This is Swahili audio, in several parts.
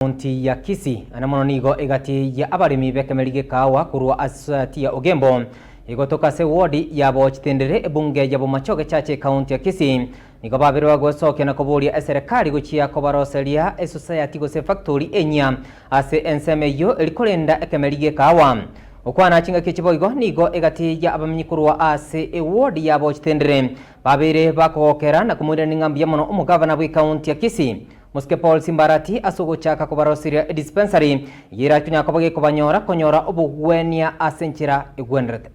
Kaunti ya Kisii anamononigo egati ya abarimi bekemerige kawa kurwa asatia ogembo igotoka se wodi ya bochitendere bunge ya bomachoge chache kaunti ya Kisii nigo babirwa gosoke na koboria serikali guchia kobaroseria society gose factory enya ase ensemeyo elikolenda ekemerige kawa okwana chinga kichiboigo nigo egati ya abamenyikurwa ase wodi ya bochitendere babire bakokera na kumwira ningambia mono umugavana bwe kaunti ya Kisii Muske Paul Simbarati asugochaka kubarosiria dispensary yira tunya kobage kubanyora konyora obugwenia asenchira egwenrete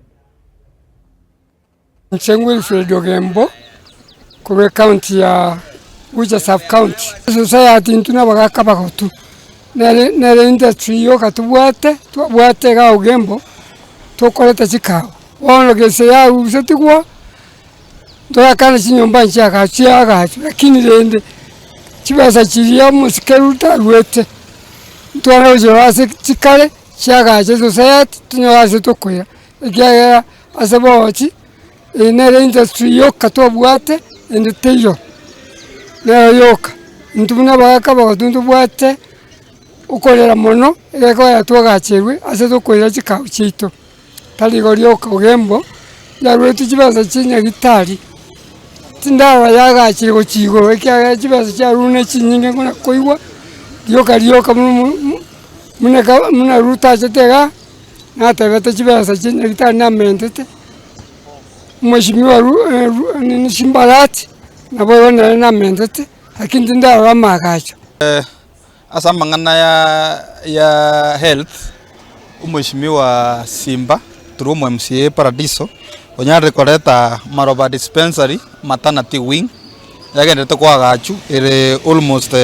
Nsengwe Ogembo kube county ya Uja sub county society ntuna bagaka bagotu nere industry yo katubwate twabwate ga Ogembo tokoleta chikao wono gese ya usetigwa toyakana chinyomba nchaka chiaga lakini rende chibasa chiria musikeruta rwete ntwana ujewase chikale chiagaje society tunyawase tokoya egya asabochi nere industry yoka tobwate endeteyo na yoka ntubuna bagaka bagotuntu bwate ukolera mono egeko yatwagacherwe ase tokoya chikao chito taligo lyoka Ogembo ya rwete chibasa chinya gitari tindawa yaga chiro chigo ekya chibasa cha rune chinyinge ngona koiwa lyoka muna ruta chetega na tabeta chibasa chinya gitari na mentete mheshimiwa ni Simbarati na boyona na mentete lakini tindawa magacho asa mangana ya health mheshimiwa Simba through MCA Paradiso onyare koleta maroba dispensary maternity wing yagendete kwa gachu ere almost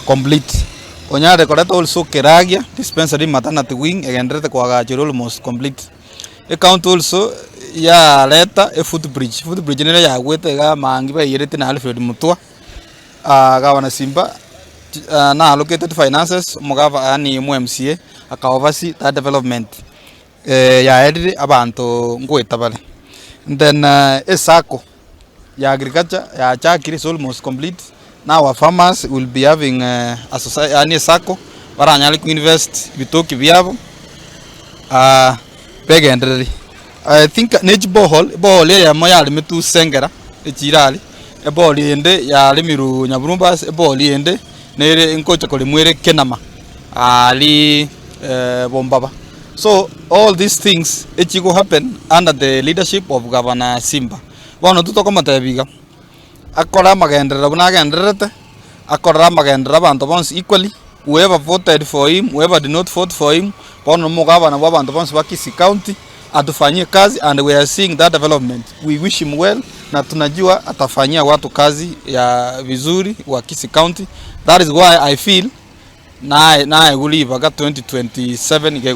complete onyare koleta also Keragia dispensary maternity wing yagendete kwa gachu almost complete account also ya leta footbridge nene ya gwete ga mangi ba yerete na Alfred Mutwa gawana Simba na allocated finances mugava ani MCA akawavasi that development ya edit abantu ngweta bale. Then Esako ya agriculture ya Chakiri is almost complete. Now our farmers will be having a society Esako baranyali ku invest bitoki byabo begendere. I think neji bohol ya moyali metu sengera echirali eboli ende ya limiru nyaburumba eboli ende nere inkocha kole mwere kenama ali bombaba. So all these things it go happen under the leadership of Governor Simba. Wano tutoko matabiga. Akora magendera bunagenderete. Akora magendera bantu bonse equally. Whoever voted for him, whoever did not vote for him, bono mugavana wa bantu bonse wa Kisii County atufanyie kazi and we are seeing that development. We wish him well na tunajua atafanyia watu kazi ya vizuri wa Kisii County. That is why I feel na I will leave 2027